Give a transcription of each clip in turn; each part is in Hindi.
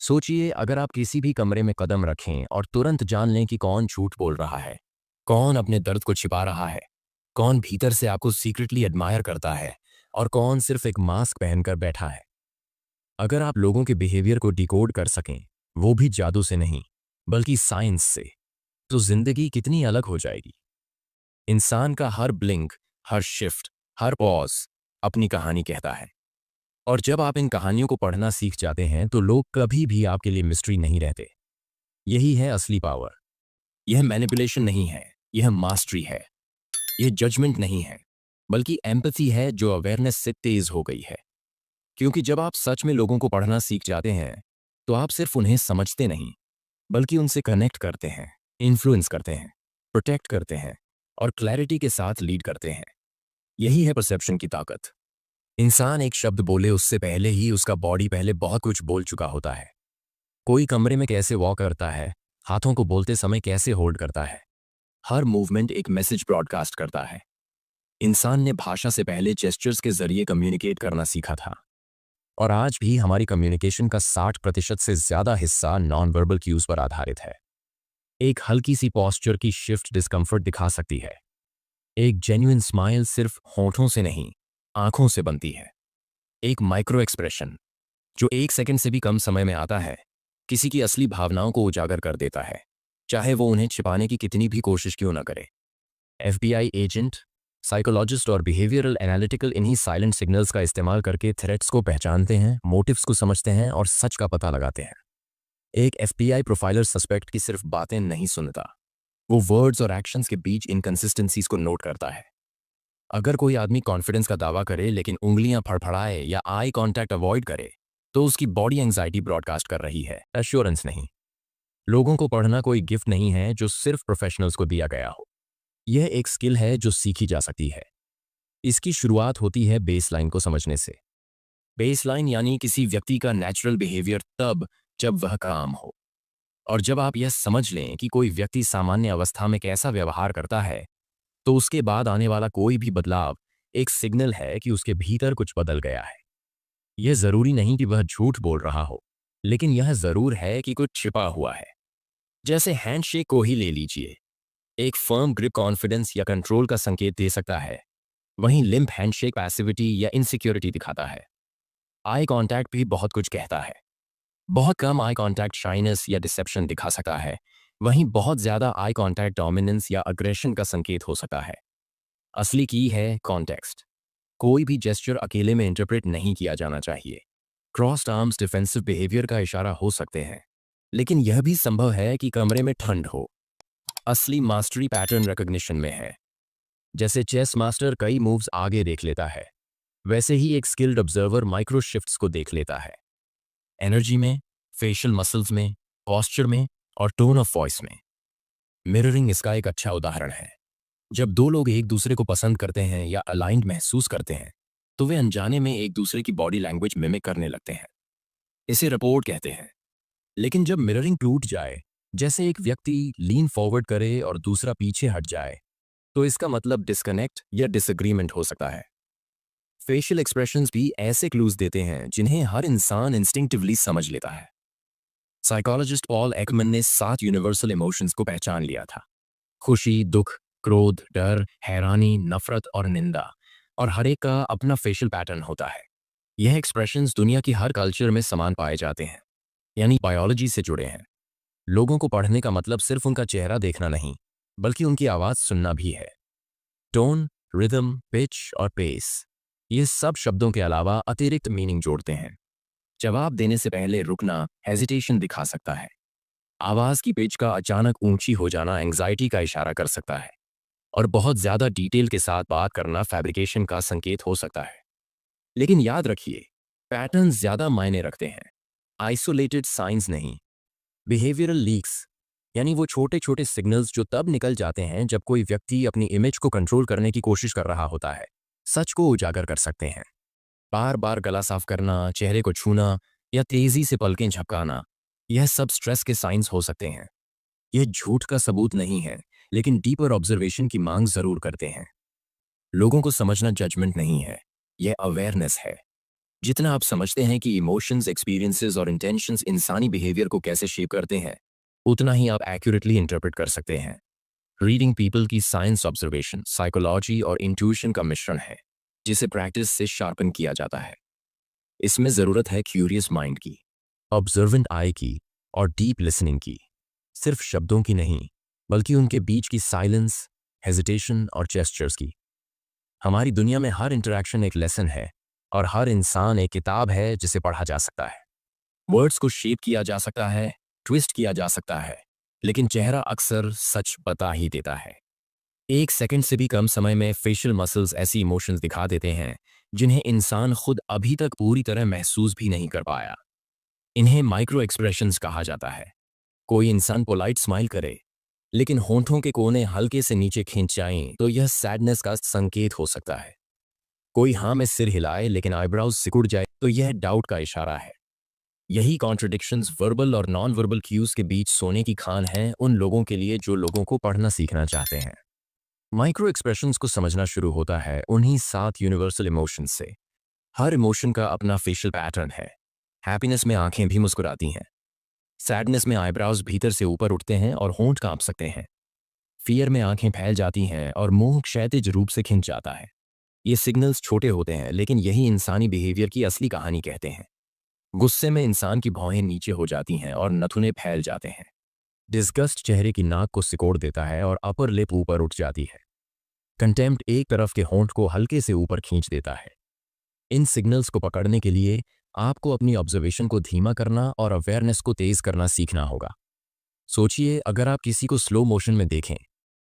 सोचिए, अगर आप किसी भी कमरे में कदम रखें और तुरंत जान लें कि कौन झूठ बोल रहा है, कौन अपने दर्द को छिपा रहा है, कौन भीतर से आपको सीक्रेटली एडमायर करता है और कौन सिर्फ एक मास्क पहनकर बैठा है। अगर आप लोगों के बिहेवियर को डिकोड कर सकें, वो भी जादू से नहीं, बल्कि साइंस से, तो जिंदगी कितनी अलग हो जाएगी। इंसान का हर ब्लिंक, हर शिफ्ट, हर पॉज अपनी कहानी कहता है। और जब आप इन कहानियों को पढ़ना सीख जाते हैं तो लोग कभी भी आपके लिए मिस्ट्री नहीं रहते। यही है असली पावर। यह मैनिपुलेशन नहीं है, यह मास्टरी है। यह जजमेंट नहीं है, बल्कि एम्पैथी है जो अवेयरनेस से तेज हो गई है। क्योंकि जब आप सच में लोगों को पढ़ना सीख जाते हैं तो आप सिर्फ उन्हें समझते नहीं, बल्कि उनसे कनेक्ट करते हैं, इन्फ्लुएंस करते हैं, प्रोटेक्ट करते हैं और क्लैरिटी के साथ लीड करते हैं। यही है परसेप्शन की ताकत। इंसान एक शब्द बोले उससे पहले ही उसका बॉडी पहले बहुत कुछ बोल चुका होता है। कोई कमरे में कैसे वॉक करता है, हाथों को बोलते समय कैसे होल्ड करता है, हर मूवमेंट एक मैसेज ब्रॉडकास्ट करता है। इंसान ने भाषा से पहले जेस्चर्स के जरिए कम्युनिकेट करना सीखा था। और आज भी हमारी कम्युनिकेशन का 60% से ज्यादा हिस्सा नॉन वर्बल क्यूज पर आधारित है। एक हल्की सी पॉस्चर की शिफ्ट डिस्कम्फर्ट दिखा सकती है। एक जेन्युइन स्माइल सिर्फ होठों से नहीं, आंखों से बनती है। एक माइक्रो एक्सप्रेशन जो 1 सेकंड से भी कम समय में आता है, किसी की असली भावनाओं को उजागर कर देता है, चाहे वो उन्हें छिपाने की कितनी भी कोशिश क्यों न करे। FBI एजेंट, साइकोलॉजिस्ट और बिहेवियरल एनालिटिकल इन्हीं साइलेंट सिग्नल्स का इस्तेमाल करके थ्रेट्स को पहचानते हैं, मोटिव्स को समझते हैं और सच का पता लगाते हैं। एक FBI प्रोफाइलर सस्पेक्ट की सिर्फ बातें नहीं सुनता, वो वर्ड्स और एक्शंस के बीच इनकंसिस्टेंसीज को नोट करता है। अगर कोई आदमी कॉन्फिडेंस का दावा करे लेकिन उंगलियां फड़फड़ाए या आई कांटेक्ट अवॉइड करे, तो उसकी बॉडी एंजाइटी ब्रॉडकास्ट कर रही है, एश्योरेंस नहीं। लोगों को पढ़ना कोई गिफ्ट नहीं है जो सिर्फ प्रोफेशनल्स को दिया गया हो। यह एक स्किल है जो सीखी जा सकती है। इसकी शुरुआत होती है बेसलाइन को समझने से। बेसलाइन यानी किसी व्यक्ति का नेचुरल बिहेवियर तब जब वह काम हो। और जब आप यह समझ लें कि कोई व्यक्ति सामान्य अवस्था में कैसा व्यवहार करता है, तो उसके बाद आने वाला कोई भी बदलाव एक सिग्नल है कि उसके भीतर कुछ बदल गया है। यह जरूरी नहीं कि वह झूठ बोल रहा हो, लेकिन यह जरूर है कि कुछ छिपा हुआ है। जैसे हैंडशेक को ही ले लीजिए। एक फर्म ग्रिप कॉन्फिडेंस या कंट्रोल का संकेत दे सकता है, वहीं लिम्प हैंडशेक पैसिविटी या इनसिक्योरिटी दिखाता है। आई कांटेक्ट भी बहुत कुछ कहता है। बहुत कम आई कांटेक्ट शाइनेस या डिसेप्शन दिखा सकता है, वहीं बहुत ज्यादा आई कांटेक्ट डोमिनेंस या अग्रेशन का संकेत हो सकता है। असली की है कॉन्टेक्स्ट। कोई भी जेस्चर अकेले में इंटरप्रेट नहीं किया जाना चाहिए। क्रॉस्ड आर्म्स डिफेंसिव बिहेवियर का इशारा हो सकते हैं, लेकिन यह भी संभव है कि कमरे में ठंड हो। असली मास्टरी पैटर्न रिकॉग्निशन में है। जैसे चेस मास्टर कई मूव्स आगे देख लेता है, वैसे ही एक स्किल्ड ऑब्जर्वर माइक्रो शिफ्ट्स को देख लेता है। एनर्जी में, फेशियल मसल्स में, पॉस्चर में और टोन ऑफ वॉइस में। मिररिंग इसका एक अच्छा उदाहरण है। जब दो लोग एक दूसरे को पसंद करते हैं या अलाइंड महसूस करते हैं, तो वे अनजाने में एक दूसरे की बॉडी लैंग्वेज मिमिक करने लगते हैं। इसे रिपोर्ट कहते हैं। लेकिन जब मिररिंग टूट जाए, जैसे एक व्यक्ति लीन फॉरवर्ड करे और दूसरा पीछे हट जाए, तो इसका मतलब डिस्कनेक्ट या डिसएग्रीमेंट हो सकता है। फेशियल एक्सप्रेशंस भी ऐसे क्लूज देते हैं जिन्हें हर इंसान इंस्टिंक्टिवली समझ लेता है। साइकोलॉजिस्ट पॉल एकमैन ने 7 यूनिवर्सल इमोशंस को पहचान लिया था। खुशी, दुख, क्रोध, डर, हैरानी, नफरत और निंदा। और हर एक का अपना फेशियल पैटर्न होता है। यह एक्सप्रेशंस दुनिया की हर कल्चर में समान पाए जाते हैं, यानी बायोलॉजी से जुड़े हैं। लोगों को पढ़ने का मतलब सिर्फ उनका चेहरा देखना नहीं, बल्कि उनकी आवाज सुनना भी है। टोन, रिदम, पिच और पेस, ये सब शब्दों के अलावा अतिरिक्त मीनिंग जोड़ते हैं। जवाब देने से पहले रुकना हेजिटेशन दिखा सकता है। आवाज की पिच का अचानक ऊंची हो जाना एंग्जाइटी का इशारा कर सकता है। और बहुत ज्यादा डिटेल के साथ बात करना फैब्रिकेशन का संकेत हो सकता है। लेकिन याद रखिए, पैटर्न्स ज्यादा मायने रखते हैं, आइसोलेटेड साइंस नहीं। बिहेवियरल लीक्स, यानी वो छोटे छोटे सिग्नल्स जो तब निकल जाते हैं जब कोई व्यक्ति अपनी इमेज को कंट्रोल करने की कोशिश कर रहा होता है, सच को उजागर कर सकते हैं। बार बार गला साफ करना, चेहरे को छूना या तेजी से पलकें झपकाना, यह सब स्ट्रेस के साइंस हो सकते हैं। यह झूठ का सबूत नहीं है, लेकिन डीपर ऑब्जर्वेशन की मांग जरूर करते हैं। लोगों को समझना जजमेंट नहीं है, यह अवेयरनेस है। जितना आप समझते हैं कि इमोशंस, एक्सपीरियंसेस और इंटेंशंस इंसानी बिहेवियर को कैसे शेप करते हैं, उतना ही आप एक्यूरेटली इंटरप्रेट कर सकते हैं। रीडिंग पीपल की साइंस, ऑब्जर्वेशन, साइकोलॉजी और इंट्यूशन का मिश्रण है, जिसे प्रैक्टिस से शार्पन किया जाता है। इसमें ज़रूरत है क्यूरियस माइंड की, ऑब्जर्वेंट आई की और डीप लिसनिंग की। सिर्फ शब्दों की नहीं, बल्कि उनके बीच की साइलेंस, हेजिटेशन और जेस्चर्स की। हमारी दुनिया में हर इंटरैक्शन एक लेसन है और हर इंसान एक किताब है जिसे पढ़ा जा सकता है। वर्ड्स को शेप किया जा सकता है, ट्विस्ट किया जा सकता है, लेकिन चेहरा अक्सर सच बता ही देता है। 1 सेकंड से भी कम समय में फेशियल मसल्स ऐसी इमोशंस दिखा देते हैं जिन्हें इंसान खुद अभी तक पूरी तरह महसूस भी नहीं कर पाया। इन्हें माइक्रो एक्सप्रेशंस कहा जाता है। कोई इंसान पोलाइट स्माइल करे, लेकिन होंठों के कोने हल्के से नीचे खिंच जाएं तो यह सैडनेस का संकेत हो सकता है। कोई हाँ में सिर हिलाए लेकिन आईब्राउज सिकुड़ जाए तो यह डाउट का इशारा है। यही कॉन्ट्रडिक्शंस वर्बल और नॉन वर्बल क्यूज के बीच सोने की खान है उन लोगों के लिए जो लोगों को पढ़ना सीखना चाहते हैं। माइक्रो एक्सप्रेशंस को समझना शुरू होता है उन्हीं 7 यूनिवर्सल इमोशंस से। हर इमोशन का अपना फेशियल पैटर्न है। हैप्पीनेस में आंखें भी मुस्कुराती हैं। सैडनेस में आईब्राउज भीतर से ऊपर उठते हैं और होंठ कांप सकते हैं। फियर में आंखें फैल जाती हैं और मुंह क्षैतिज रूप से खिंच जाता है। ये सिग्नल्स छोटे होते हैं, लेकिन यही इंसानी बिहेवियर की असली कहानी कहते हैं। गुस्से में इंसान की भौहें नीचे हो जाती हैं और नथुने फैल जाते हैं। डिस्गस्ट चेहरे की नाक को सिकोड़ देता है और अपर लिप ऊपर उठ जाती है। कंटेम्प्ट एक तरफ के होंठ को हल्के से ऊपर खींच देता है। इन सिग्नल्स को पकड़ने के लिए आपको अपनी ऑब्जर्वेशन को धीमा करना और अवेयरनेस को तेज करना सीखना होगा। सोचिए, अगर आप किसी को स्लो मोशन में देखें,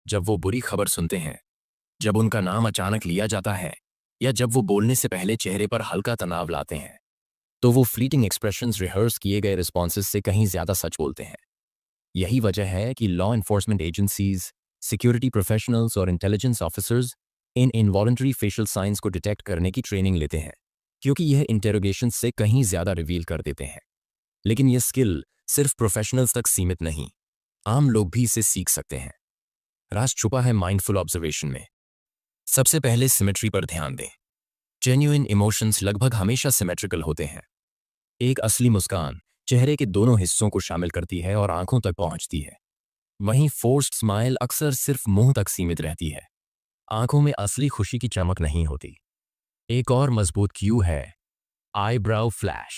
जब वो बुरी खबर सुनते हैं, जब उनका नाम अचानक लिया जाता है, या जब वो बोलने से पहले चेहरे पर हल्का तनाव लाते हैं, तो वो फ्लीटिंग एक्सप्रेशंस रिहर्स किए गए रिस्पॉन्सेस से कहीं ज्यादा सच बोलते हैं। यही वजह है कि law enforcement agencies, security professionals और intelligence officers in involuntary facial science को डिटेक्ट करने की ट्रेनिंग लेते हैं, क्योंकि यह इंटेरोगेशन से कहीं ज्यादा रिवील कर देते हैं। लेकिन यह स्किल सिर्फ प्रोफेशनल्स तक सीमित नहीं, आम लोग भी इसे सीख सकते हैं। राज छुपा है माइंडफुल ऑब्जर्वेशन में। सबसे पहले सिमेट्री पर ध्यान दें। जेन्युइन इमोशंस लगभग हमेशा सिमेट्रिकल होते हैं। एक असली मुस्कान चेहरे के दोनों हिस्सों को शामिल करती है और आंखों तक पहुंचती है। वहीं फोर्स्ड स्माइल अक्सर सिर्फ मुंह तक सीमित रहती है। आंखों में असली खुशी की चमक नहीं होती। एक और मजबूत क्यू है आईब्राउ फ्लैश।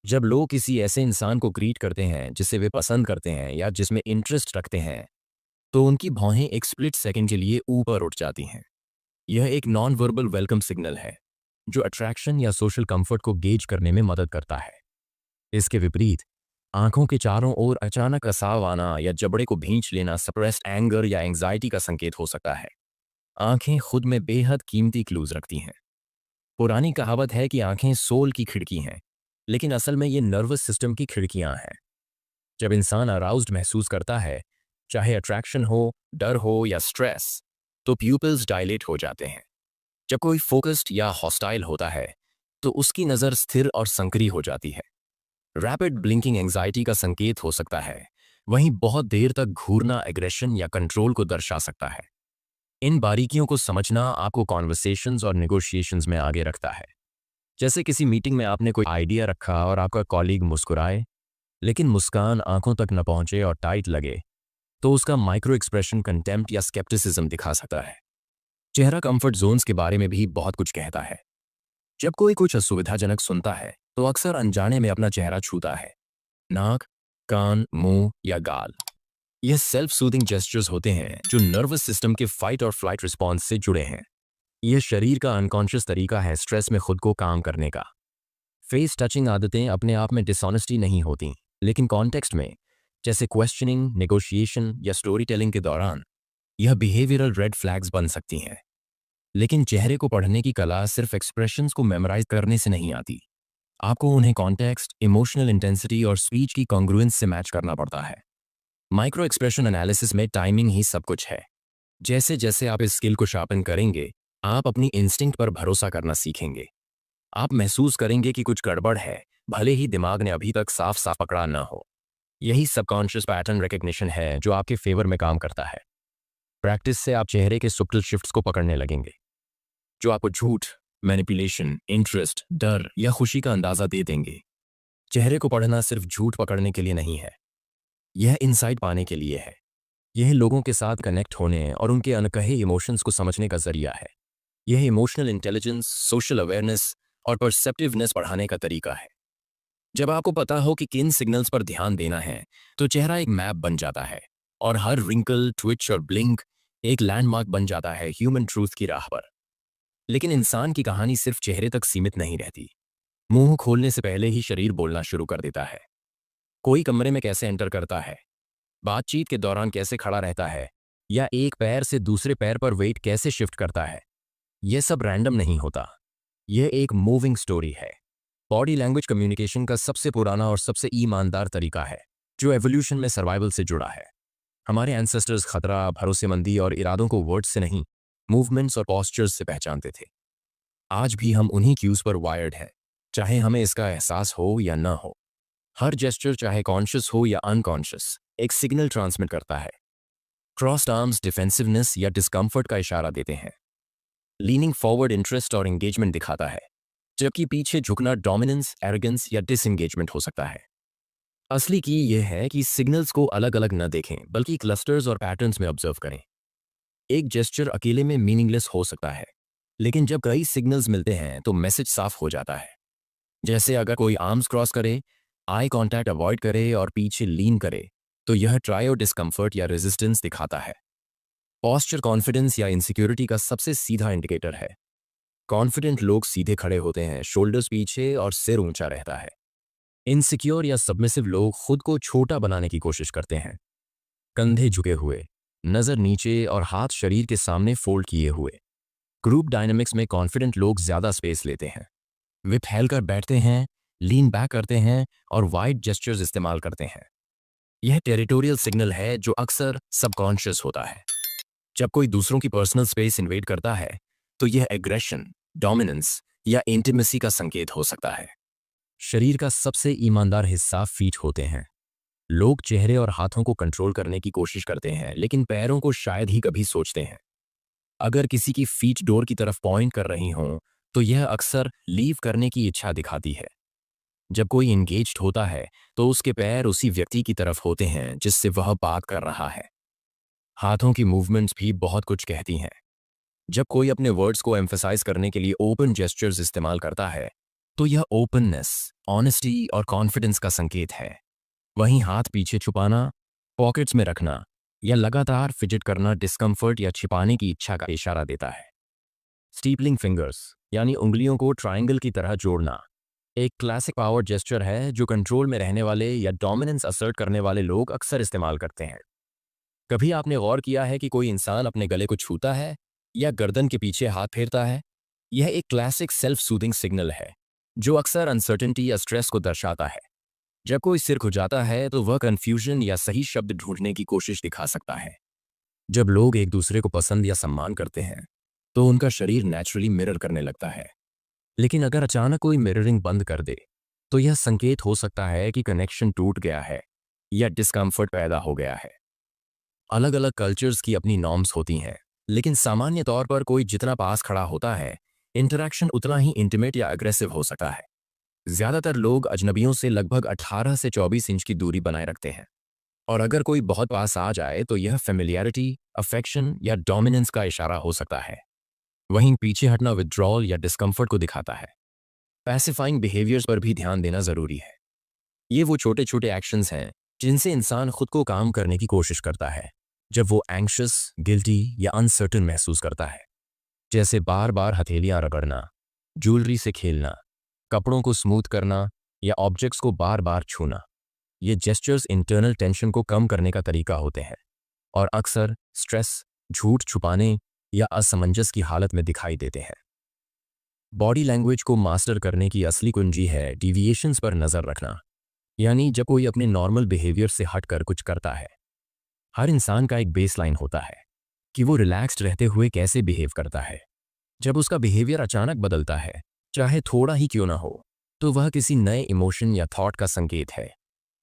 जब लोग किसी ऐसे इंसान को ग्रीट करते हैं जिसे वे पसंद करते हैं या जिसमें इंटरेस्ट रखते हैं, तो उनकी भौहें एक स्प्लिट सेकंड के लिए ऊपर उठ जाती हैं। यह एक नॉन वर्बल वेलकम सिग्नल है जो अट्रैक्शन या सोशल कंफर्ट को गेज करने में मदद करता है। इसके विपरीत, आंखों के चारों ओर अचानक असाव आना या जबड़े को भींच लेना सप्रेस्ड एंगर या एंग्जाइटी का संकेत हो सकता है। आंखें खुद में बेहद कीमती क्लूज रखती हैं। पुरानी कहावत है कि आंखें सोल की खिड़की हैं, लेकिन असल में ये नर्वस सिस्टम की खिड़कियां हैं। जब इंसान अराउज्ड महसूस करता है, चाहे अट्रैक्शन हो, डर हो या स्ट्रेस, तो प्यूपिल्स डायलेट हो जाते हैं। जब कोई फोकस्ड या हॉस्टाइल होता है, तो उसकी नज़र स्थिर और संकरी हो जाती है। रैपिड ब्लिंकिंग एंग्जाइटी का संकेत हो सकता है। वहीं बहुत देर तक घूरना एग्रेशन या कंट्रोल को दर्शा सकता है। इन बारीकियों को समझना आपको कॉन्वर्सेशंस और नेगोशिएशंस में आगे रखता है। जैसे किसी मीटिंग में आपने कोई आइडिया रखा और आपका कॉलीग मुस्कुराए, लेकिन मुस्कान आंखों तक न पहुंचे और टाइट लगे, तो उसका माइक्रो एक्सप्रेशन कंटेम्प्ट या स्केप्टिसिज्म दिखा सकता है। चेहरा कंफर्ट जोन्स के बारे में भी बहुत कुछ कहता है। जब कोई कुछ असुविधाजनक सुनता है, तो अक्सर अनजाने में अपना चेहरा छूता है। नाक, कान, मुंह या गाल। यह सेल्फ सूदिंग जेस्चर्स होते हैं जो नर्वस सिस्टम के फाइट और फ्लाइट रिस्पॉन्स से जुड़े हैं। यह शरीर का अनकॉन्शियस तरीका है स्ट्रेस में खुद को काम करने का। फेस टचिंग आदतें अपने आप में डिसऑनेस्टी नहीं होती, लेकिन कॉन्टेक्स्ट में, जैसे क्वेश्चनिंग, नेगोशिएशन या स्टोरी टेलिंग के दौरान, यह बिहेवियरल रेड फ्लैग्स बन सकती हैं। लेकिन चेहरे को पढ़ने की कला सिर्फ एक्सप्रेशंस को मेमोराइज करने से नहीं आती। आपको उन्हें कॉन्टेक्स्ट, इमोशनल इंटेंसिटी और स्पीच की कॉन्ग्रुएंस से मैच करना पड़ता है। माइक्रो एक्सप्रेशन एनालिसिस में टाइमिंग ही सब कुछ है। जैसे जैसे आप इस स्किल को शार्पन करेंगे, आप अपनी इंस्टिंक्ट पर भरोसा करना सीखेंगे। आप महसूस करेंगे कि कुछ गड़बड़ है, भले ही दिमाग ने अभी तक साफ साफ पकड़ा न हो। यही सबकॉन्शियस पैटर्न रिकग्निशन है जो आपके फेवर में काम करता है। प्रैक्टिस से आप चेहरे के सुब्टल शिफ्ट्स को पकड़ने लगेंगे, जो आपको झूठ, मैनिपुलेशन, इंटरेस्ट, डर या खुशी का अंदाजा दे देंगे। चेहरे को पढ़ना सिर्फ झूठ पकड़ने के लिए नहीं है, यह इनसाइट पाने के लिए है। यह लोगों के साथ कनेक्ट होने और उनके अनकहे इमोशंस को समझने का जरिया है। यह इमोशनल इंटेलिजेंस, सोशल अवेयरनेस और परसेप्टिवनेस बढ़ाने का तरीका है। जब आपको पता हो कि किन सिग्नल्स पर ध्यान देना है, तो चेहरा एक मैप बन जाता है और हर रिंकल, ट्विच और ब्लिंक एक लैंडमार्क बन जाता है ह्यूमन ट्रूथ की राह पर। लेकिन इंसान की कहानी सिर्फ चेहरे तक सीमित नहीं रहती। मुंह खोलने से पहले ही शरीर बोलना शुरू कर देता है। कोई कमरे में कैसे एंटर करता है, बातचीत के दौरान कैसे खड़ा रहता है, या एक पैर से दूसरे पैर पर वेट कैसे शिफ्ट करता है, यह सब रैंडम नहीं होता। यह एक मूविंग स्टोरी है। बॉडी लैंग्वेज कम्युनिकेशन का सबसे पुराना और सबसे ईमानदार तरीका है, जो एवोल्यूशन में सर्वाइवल से जुड़ा है। हमारे एंसेस्टर्स खतरा, भरोसेमंदी और इरादों को वर्ड्स से नहीं, मूवमेंट्स और पॉस्चर्स से पहचानते थे। आज भी हम उन्हीं क्यूज पर वायर्ड हैं, चाहे हमें इसका एहसास हो या न हो। हर जेस्चर, चाहे कॉन्शियस हो या अनकॉन्शियस, एक सिग्नल ट्रांसमिट करता है। क्रॉस्ड आर्म्स डिफेंसिवनेस या डिस्कम्फर्ट का इशारा देते हैं। लीनिंग फॉरवर्ड इंटरेस्ट और एंगेजमेंट दिखाता है, जबकि पीछे झुकना डोमिनेंस, एरोगेंस या डिसएंगेजमेंट हो सकता है। असली की यह है कि सिग्नल्स को अलग अलग न देखें, बल्कि क्लस्टर्स और पैटर्न्स में ऑब्जर्व करें। एक जेस्चर अकेले में मीनिंगलेस हो सकता है, लेकिन जब कई सिग्नल्स मिलते हैं तो मैसेज साफ हो जाता है। जैसे अगर कोई आर्म्स क्रॉस करे, आई कांटेक्ट अवॉइड करे और पीछे लीन करे, तो यह ट्रायो डिस्कम्फर्ट या रेजिस्टेंस दिखाता है। पॉस्चर कॉन्फिडेंस या इनसिक्योरिटी का सबसे सीधा इंडिकेटर है। कॉन्फिडेंट लोग सीधे खड़े होते हैं, शोल्डर्स पीछे और सिर ऊंचा रहता है। इनसिक्योर या सबमिसिव लोग खुद को छोटा बनाने की कोशिश करते हैं, कंधे झुके हुए, नजर नीचे और हाथ शरीर के सामने फोल्ड किए हुए। ग्रुप डायनामिक्स में कॉन्फिडेंट लोग ज्यादा स्पेस लेते हैं, वे फैलकर बैठते हैं, लीन बैक करते हैं और वाइड जेस्चर्स इस्तेमाल करते हैं। यह टेरिटोरियल सिग्नल है जो अक्सर सबकॉन्शियस होता है। जब कोई दूसरों की पर्सनल स्पेस इन्वेड करता है, तो यह एग्रेशन, डोमिनेंस या इंटीमेसी का संकेत हो सकता है। शरीर का सबसे ईमानदार हिस्सा फीट होते हैं। लोग चेहरे और हाथों को कंट्रोल करने की कोशिश करते हैं, लेकिन पैरों को शायद ही कभी सोचते हैं। अगर किसी की फीट डोर की तरफ पॉइंट कर रही हों, तो यह अक्सर लीव करने की इच्छा दिखाती है। जब कोई एंगेज्ड होता है, तो उसके पैर उसी व्यक्ति की तरफ होते हैं जिससे वह बात कर रहा है। हाथों की मूवमेंट्स भी बहुत कुछ कहती हैं। जब कोई अपने वर्ड्स को एम्फसाइज करने के लिए ओपन जेस्चर्स इस्तेमाल करता है, तो यह ओपननेस, ऑनेस्टी और कॉन्फिडेंस का संकेत है। वहीं हाथ पीछे छुपाना, पॉकेट्स में रखना या लगातार फिजिट करना डिस्कम्फर्ट या छिपाने की इच्छा का इशारा देता है। स्टीपलिंग फिंगर्स यानी उंगलियों को ट्रायंगल की तरह जोड़ना एक क्लासिक पावर जेस्चर है जो कंट्रोल में रहने वाले या डोमिनेंस असर्ट करने वाले लोग अक्सर इस्तेमाल करते हैं। कभी आपने गौर किया है कि कोई इंसान अपने गले को छूता है या गर्दन के पीछे हाथ फेरता है? यह एक क्लासिक सेल्फ सूदिंग सिग्नल है जो अक्सर अनसर्टेनिटी या स्ट्रेस को दर्शाता है। जब कोई सिर खुजाता है तो वह कंफ्यूजन या सही शब्द ढूंढने की कोशिश दिखा सकता है। जब लोग एक दूसरे को पसंद या सम्मान करते हैं, तो उनका शरीर नेचुरली मिरर करने लगता है। लेकिन अगर अचानक कोई मिररिंग बंद कर दे, तो यह संकेत हो सकता है कि कनेक्शन टूट गया है या डिस्कम्फर्ट पैदा हो गया है। अलग अलग कल्चर्स की अपनी नॉर्म्स होती हैं, लेकिन सामान्य तौर पर कोई जितना पास खड़ा होता है, इंटरैक्शन उतना ही इंटीमेट या अग्रेसिव हो सकता है। ज्यादातर लोग अजनबियों से लगभग 18 से 24 इंच की दूरी बनाए रखते हैं, और अगर कोई बहुत पास आ जाए तो यह फेमिलियरिटी, अफेक्शन या डोमिनेंस का इशारा हो सकता है। वहीं पीछे हटना विथड्रॉल या डिस्कम्फर्ट को दिखाता है। पैसिफाइंग बिहेवियर्स पर भी ध्यान देना जरूरी है। ये वो छोटे छोटे एक्शंस हैं जिनसे इंसान खुद को काम करने की कोशिश करता है जब वो एंग्शियस, गिल्टी या अनसर्टन महसूस करता है। जैसे बार बार हथेलियां रगड़ना, ज्वेलरी से खेलना, कपड़ों को स्मूथ करना या ऑब्जेक्ट्स को बार बार छूना। ये जेस्चर्स इंटरनल टेंशन को कम करने का तरीका होते हैं और अक्सर स्ट्रेस, झूठ छुपाने या असमंजस की हालत में दिखाई देते हैं। बॉडी लैंग्वेज को मास्टर करने की असली कुंजी है डिविएशंस पर नजर रखना, यानी जब कोई अपने नॉर्मल बिहेवियर से हटकर कुछ करता है। हर इंसान का एक बेसलाइन होता है कि वो रिलैक्स्ड रहते हुए कैसे बिहेव करता है। जब उसका बिहेवियर अचानक बदलता है, चाहे थोड़ा ही क्यों ना हो, तो वह किसी नए इमोशन या थॉट का संकेत है।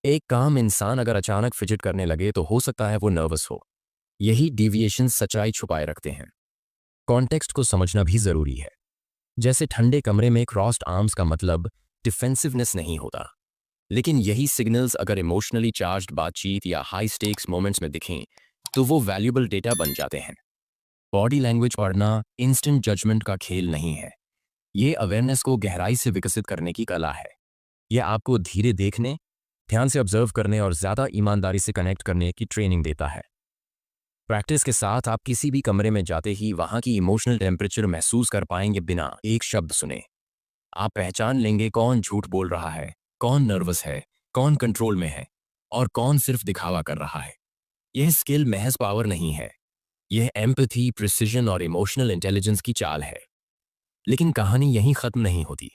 एक काम इंसान अगर अचानक फिजिट करने लगे तो हो सकता है वो नर्वस हो। यही डिविएशन सच्चाई छुपाए रखते हैं। कॉन्टेक्स्ट को समझना भी जरूरी है। जैसे ठंडे कमरे में क्रॉस्ड आर्म्स का मतलब डिफेंसिवनेस नहीं होता, लेकिन यही सिग्नल्स अगर इमोशनली चार्ज्ड बातचीत या हाई स्टेक्स मोमेंट्स में दिखें तो वो वैल्यूएबल डेटा बन जाते हैं। बॉडी लैंग्वेज पढ़ना इंस्टेंट जजमेंट का खेल नहीं है। ये अवेयरनेस को गहराई से विकसित करने की कला है। यह आपको धीरे देखने, ध्यान से ऑब्जर्व करने और ज़्यादा ईमानदारी से कनेक्ट करने की ट्रेनिंग देता है। प्रैक्टिस के साथ आप किसी भी कमरे में जाते ही वहाँ की इमोशनल टेम्परेचर महसूस कर पाएंगे बिना एक शब्द सुने। आप पहचान लेंगे कौन झूठ बोल रहा है, कौन नर्वस है, कौन कंट्रोल में है और कौन सिर्फ दिखावा कर रहा है। यह स्किल महज पावर नहीं है, यह एम्पैथी, प्रिसिजन और इमोशनल इंटेलिजेंस की चाल है। लेकिन कहानी यहीं खत्म नहीं होती।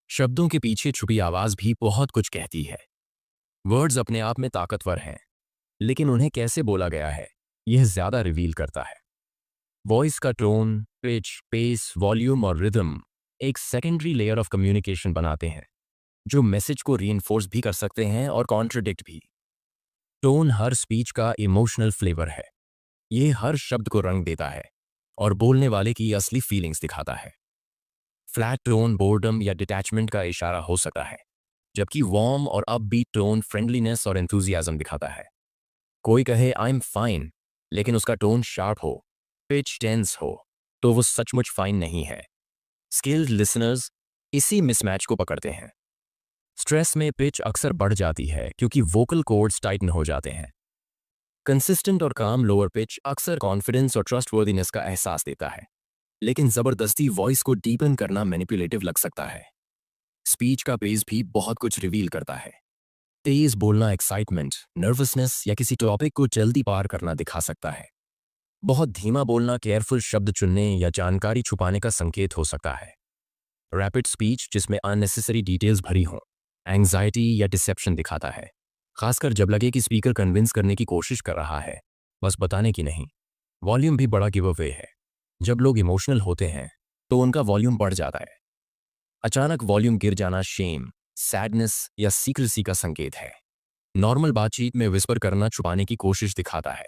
शब्दों के पीछे छुपी आवाज भी बहुत कुछ कहती है। वर्ड्स अपने आप में ताकतवर हैं, लेकिन उन्हें कैसे बोला गया है यह ज्यादा रिवील करता है। वॉइस का टोन, पिच, पेस, वॉल्यूम और रिदम एक सेकेंडरी लेयर ऑफ कम्युनिकेशन बनाते हैं, जो मैसेज को रीइंफोर्स भी कर सकते हैं और कॉन्ट्रडिक्ट भी। टोन हर स्पीच का इमोशनल फ्लेवर है। ये हर शब्द को रंग देता है और बोलने वाले की असली फीलिंग्स दिखाता है। फ्लैट टोन बोर्डम या डिटैचमेंट का इशारा हो सकता है, जबकि वार्म और अपबीट टोन फ्रेंडलीनेस और एंथुजियाज्म दिखाता है। कोई कहे आई एम फाइन, लेकिन उसका टोन शार्प हो, पिच टेंस हो, तो वो सचमुच फाइन नहीं है। स्किल्ड लिसनर्स इसी मिसमैच को पकड़ते हैं। स्ट्रेस में पिच अक्सर बढ़ जाती है क्योंकि वोकल कॉर्ड्स टाइटन हो जाते हैं। कंसिस्टेंट और काम लोअर पिच अक्सर कॉन्फिडेंस और ट्रस्टवर्दीनेस का एहसास देता है, लेकिन जबरदस्ती वॉइस को डीपन करना मैनिपुलेटिव लग सकता है। स्पीच का पेस भी बहुत कुछ रिवील करता है। तेज बोलना एक्साइटमेंट, नर्वसनेस या किसी टॉपिक को जल्दी पार करना दिखा सकता है। बहुत धीमा बोलना केयरफुल शब्द चुनने या जानकारी छुपाने का संकेत हो सकता है। रैपिड स्पीच जिसमें अननेसेसरी डिटेल्स भरी हों, एंग्जाइटी या डिसेप्शन दिखाता है, खासकर जब लगे कि स्पीकर कन्विंस करने की कोशिश कर रहा है, बस बताने की नहीं। वॉल्यूम भी बड़ा गिव अवे है। जब लोग इमोशनल होते हैं तो उनका वॉल्यूम बढ़ जाता है। अचानक वॉल्यूम गिर जाना शेम, सैडनेस या सीक्रेसी का संकेत है। नॉर्मल बातचीत में विस्पर करना छुपाने की कोशिश दिखाता है।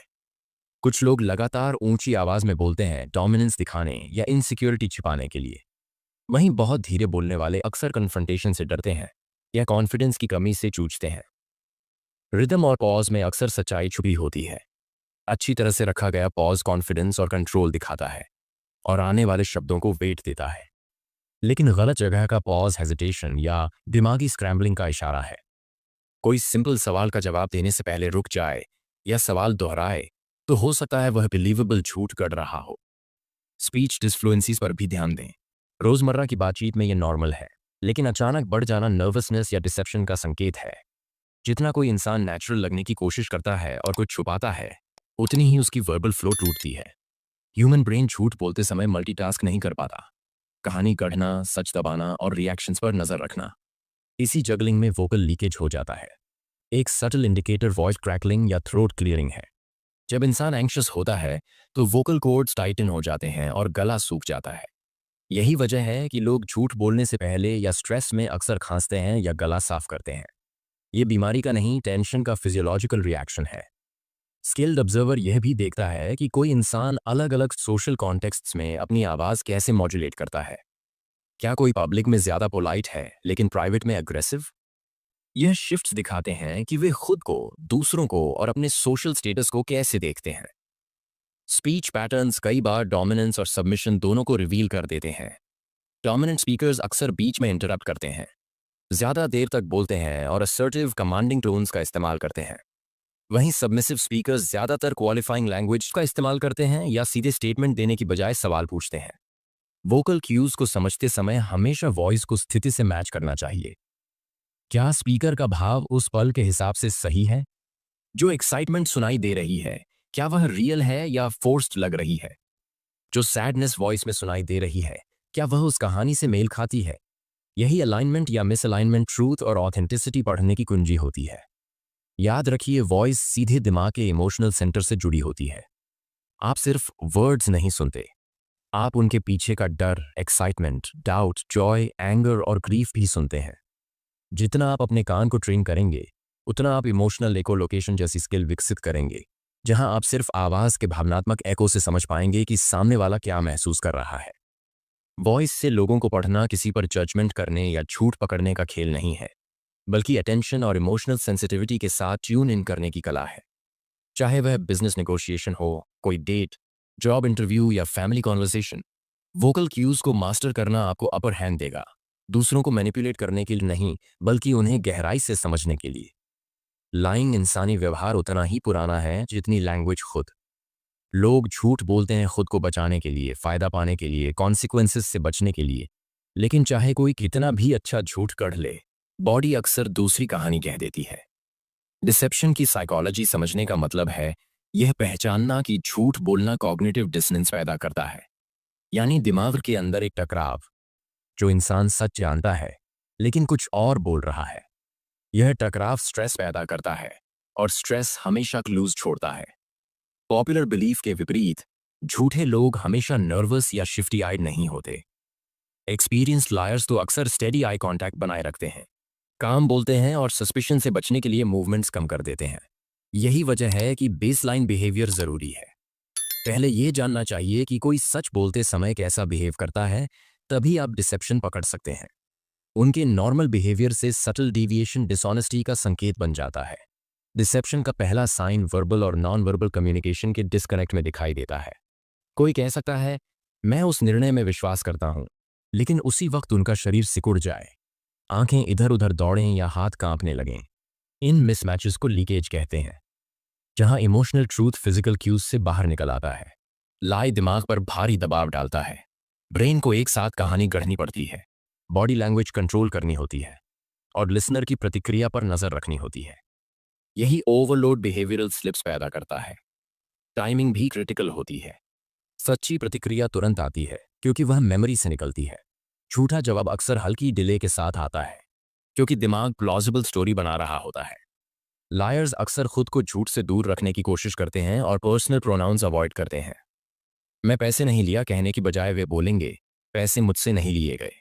कुछ लोग लगातार ऊंची आवाज में बोलते हैं डोमिनेंस दिखाने या इनसिक्योरिटी छिपाने के लिए। वहीं बहुत धीरे बोलने वाले अक्सर कन्फ्रंटेशन से डरते हैं या कॉन्फिडेंस की कमी से जूझते हैं। रिदम और पॉज में अक्सर सच्चाई छुपी होती है। अच्छी तरह से रखा गया पॉज कॉन्फिडेंस और कंट्रोल दिखाता है और आने वाले शब्दों को वेट देता है। लेकिन गलत जगह का पॉज हेजिटेशन या दिमागी स्क्रैम्बलिंग का इशारा है। कोई सिंपल सवाल का जवाब देने से पहले रुक जाए या सवाल दोहराए तो हो सकता है वह बिलीवेबल झूठ गढ़ रहा हो। स्पीच डिसफ्लुएंसीज पर भी ध्यान दें। रोजमर्रा की बातचीत में यह नॉर्मल है, लेकिन अचानक बढ़ जाना नर्वसनेस या डिसेप्शन का संकेत है। जितना कोई इंसान नेचुरल लगने की कोशिश करता है और कुछ छुपाता है, उतनी ही उसकी वर्बल फ्लो टूटती है। ह्यूमन ब्रेन झूठ बोलते समय मल्टीटास्क नहीं कर पाता। कहानी गढ़ना, सच दबाना और रिएक्शंस पर नजर रखना, इसी जगलिंग में वोकल लीकेज हो जाता है। एक सटल इंडिकेटर वॉइस क्रैकलिंग या थ्रोट क्लियरिंग है। जब इंसान एंग्शियस होता है तो वोकल कॉर्ड्स टाइटन हो जाते हैं और गला सूख जाता है। यही वजह है कि लोग झूठ बोलने से पहले या स्ट्रेस में अक्सर खांसते हैं या गला साफ करते हैं। ये बीमारी का नहीं, टेंशन का फिजियोलॉजिकल रिएक्शन है। स्किल्ड ऑब्जर्वर यह भी देखता है कि कोई इंसान अलग अलग सोशल कॉन्टेक्स्ट्स में अपनी आवाज कैसे मॉड्यूलेट करता है। क्या कोई पब्लिक में ज्यादा पोलाइट है लेकिन प्राइवेट में अग्रेसिव? यह शिफ्ट्स दिखाते हैं कि वे खुद को, दूसरों को और अपने सोशल स्टेटस को कैसे देखते हैं। स्पीच पैटर्न्स कई बार डोमिनेंस और सबमिशन दोनों को रिवील कर देते हैं। डोमिनेंट स्पीकर्स अक्सर बीच में इंटरप्ट करते हैं, ज्यादा देर तक बोलते हैं और असर्टिव कमांडिंग टोन्स का इस्तेमाल करते हैं। वहीं सबमिसिव स्पीकर्स ज्यादातर क्वालिफाइंग लैंग्वेज का इस्तेमाल करते हैं या सीधे स्टेटमेंट देने की बजाय सवाल पूछते हैं। वोकल क्यूज को समझते समय हमेशा वॉइस को स्थिति से मैच करना चाहिए। क्या स्पीकर का भाव उस पल के हिसाब से सही है? जो एक्साइटमेंट सुनाई दे रही है, क्या वह रियल है या फोर्स्ड लग रही है? जो सैडनेस वॉइस में सुनाई दे रही है, क्या वह उस कहानी से मेल खाती है? यही अलाइनमेंट या मिसअलाइनमेंट ट्रूथ और ऑथेंटिसिटी पढ़ने की कुंजी होती है। याद रखिए, वॉइस सीधे दिमाग के इमोशनल सेंटर से जुड़ी होती है। आप सिर्फ वर्ड्स नहीं सुनते, आप उनके पीछे का डर, एक्साइटमेंट, डाउट, जॉय, एंगर और ग्रीफ भी सुनते हैं। जितना आप अपने कान को ट्रेन करेंगे, उतना आप इमोशनल एकोलोकेशन जैसी स्किल विकसित करेंगे, जहां आप सिर्फ आवाज के भावनात्मक एको से समझ पाएंगे कि सामने वाला क्या महसूस कर रहा है। वॉइस से लोगों को पढ़ना किसी पर जजमेंट करने या झूठ पकड़ने का खेल नहीं है, बल्कि अटेंशन और इमोशनल सेंसिटिविटी के साथ ट्यून इन करने की कला है। चाहे वह बिजनेस नेगोशिएशन हो, कोई डेट, जॉब इंटरव्यू या फैमिली कॉन्वर्सेशन, वोकल क्यूज को मास्टर करना आपको अपर हैंड देगा, दूसरों को मैनिपुलेट करने के लिए नहीं, बल्कि उन्हें गहराई से समझने के लिए। लाइंग इंसानी व्यवहार उतना ही पुराना है जितनी लैंग्वेज खुद। लोग झूठ बोलते हैं खुद को बचाने के लिए, फायदा पाने के लिए, कॉन्सिक्वेंसेस से बचने के लिए। लेकिन चाहे कोई कितना भी अच्छा झूठ कढ़ ले, बॉडी अक्सर दूसरी कहानी कह देती है। डिसेप्शन की साइकोलॉजी समझने का मतलब है यह पहचानना कि झूठ बोलना कॉग्निटिव डिसनेंस पैदा करता है, यानी दिमाग के अंदर एक टकराव, जो इंसान सच जानता है लेकिन कुछ और बोल रहा है। यह टकराव स्ट्रेस पैदा करता है और स्ट्रेस हमेशा क्लूज छोड़ता है। पॉपुलर बिलीफ के विपरीत झूठे लोग हमेशा नर्वस या शिफ्टी आइड नहीं होते। एक्सपीरियंस्ड लायर्स तो अक्सर स्टेडी आई कांटेक्ट बनाए रखते हैं, काम बोलते हैं और सस्पिशन से बचने के लिए मूवमेंट्स कम कर देते हैं। यही वजह है कि बेसलाइन बिहेवियर जरूरी है। पहले यह जानना चाहिए कि कोई सच बोलते समय कैसा बिहेव करता है, तभी आप डिसेप्शन पकड़ सकते हैं। उनके नॉर्मल बिहेवियर से सटल डिविएशन डिसऑनेस्टी का संकेत बन जाता है। डिसेप्शन का पहला साइन वर्बल और नॉन वर्बल कम्युनिकेशन के डिस्कनेक्ट में दिखाई देता है। कोई कह सकता है, मैं उस निर्णय में विश्वास करता हूं, लेकिन उसी वक्त उनका शरीर सिकुड़ जाए, आंखें इधर उधर दौड़ें या हाथ कांपने लगें। इन मिसमैचेस को लीकेज कहते हैं, जहां इमोशनल ट्रूथ फिजिकल क्यूज से बाहर निकल आता है। लाई दिमाग पर भारी दबाव डालता है, ब्रेन को एक साथ कहानी गढ़नी पड़ती है, बॉडी लैंग्वेज कंट्रोल करनी होती है और लिसनर की प्रतिक्रिया पर नजर रखनी होती है। यही ओवरलोड बिहेवियरल स्लिप्स पैदा करता है। टाइमिंग भी क्रिटिकल होती है। सच्ची प्रतिक्रिया तुरंत आती है क्योंकि वह मेमोरी से निकलती है। झूठा जवाब अक्सर हल्की डिले के साथ आता है क्योंकि दिमाग प्लॉजिबल स्टोरी बना रहा होता है। लायर्स अक्सर खुद को झूठ से दूर रखने की कोशिश करते हैं और पर्सनल प्रोनाउंस अवॉइड करते हैं। मैं पैसे नहीं लिया कहने की बजाय वे बोलेंगे, पैसे मुझसे नहीं लिए गए।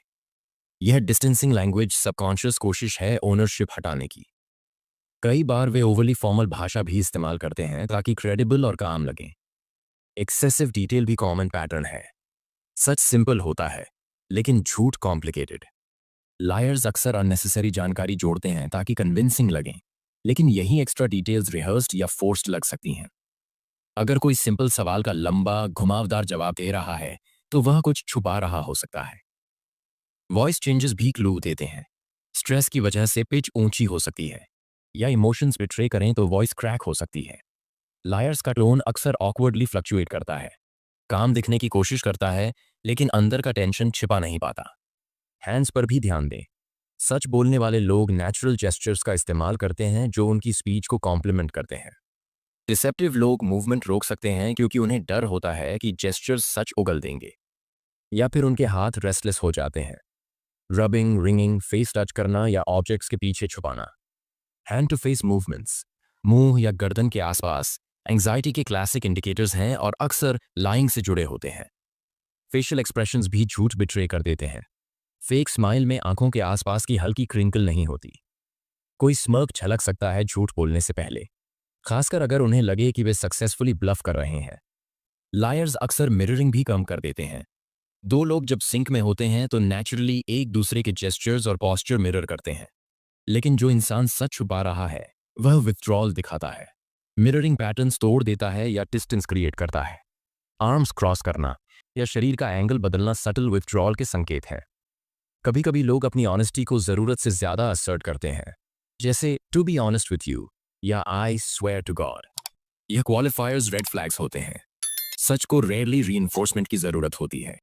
यह डिस्टेंसिंग लैंग्वेज सबकॉन्शियस कोशिश है ओनरशिप हटाने की। कई बार वे ओवरली फॉर्मल भाषा भी इस्तेमाल करते हैं ताकि क्रेडिबल और काम लगे। एक्सेसिव डिटेल भी कॉमन पैटर्न है। सच सिंपल होता है लेकिन झूठ कॉम्प्लिकेटेड। लायर्स अक्सर अननेसेसरी जानकारी जोड़ते हैं ताकि कन्विंसिंग लगें, लेकिन यही एक्स्ट्रा डिटेल्स रिहर्स्ड या फोर्स्ड लग सकती हैं। अगर कोई सिंपल सवाल का लंबा घुमावदार जवाब दे रहा है तो वह कुछ छुपा रहा हो सकता है। वॉइस चेंजेस भी क्लू देते हैं। स्ट्रेस की वजह से पिच ऊंची हो सकती है या इमोशंस बिट्रे करें तो वॉइस क्रैक हो सकती है। लायर्स का टोन अक्सर ऑकवर्डली फ्लक्चुएट करता है, काम दिखने की कोशिश करता है लेकिन अंदर का टेंशन छिपा नहीं पाता। हैंड्स पर भी ध्यान दें। सच बोलने वाले लोग नेचुरल जेस्चर्स का इस्तेमाल करते हैं जो उनकी स्पीच को कॉम्प्लीमेंट करते हैं। डिसेप्टिव लोग मूवमेंट रोक सकते हैं क्योंकि उन्हें डर होता है कि जेस्चर्स सच उगल देंगे, या फिर उनके हाथ रेस्टलेस हो जाते हैं। रबिंग, रिंगिंग, फेस टच करना या ऑब्जेक्ट्स के पीछे छुपाना। हैंड टू फेस मूवमेंट्स मुंह या गर्दन के आसपास एंग्जाइटी के क्लासिक इंडिकेटर्स हैं और अक्सर लाइंग से जुड़े होते हैं। फेशियल एक्सप्रेशंस भी झूठ बिट्रे कर देते हैं। फेक स्माइल में आंखों के आसपास की हल्की क्रिंकल नहीं होती। कोई स्मर्क झलक सकता है झूठ बोलने से पहले, खासकर अगर उन्हें लगे कि वे सक्सेसफुली ब्लफ कर रहे हैं। लायर्स अक्सर मिररिंग भी कम कर देते हैं। दो लोग जब सिंक में होते हैं तो नेचुरली एक दूसरे के जेस्चर्स और पॉस्चर मिरर करते हैं, लेकिन जो इंसान सच छुपा रहा है वह विथड्रॉल दिखाता है, मिररिंग पैटर्न्स तोड़ देता है या डिस्टेंस क्रिएट करता है। आर्म्स क्रॉस करना या शरीर का एंगल बदलना सटल विथड्रॉल के संकेत हैं। कभी कभी लोग अपनी ऑनेस्टी को जरूरत से ज्यादा असर्ट करते हैं, जैसे to be honest with you या आई स्वेयर टू गॉड। यह क्वालिफायर्स रेड फ्लैग्स होते हैं। सच को रेयरली रीइंफोर्समेंट की जरूरत होती है।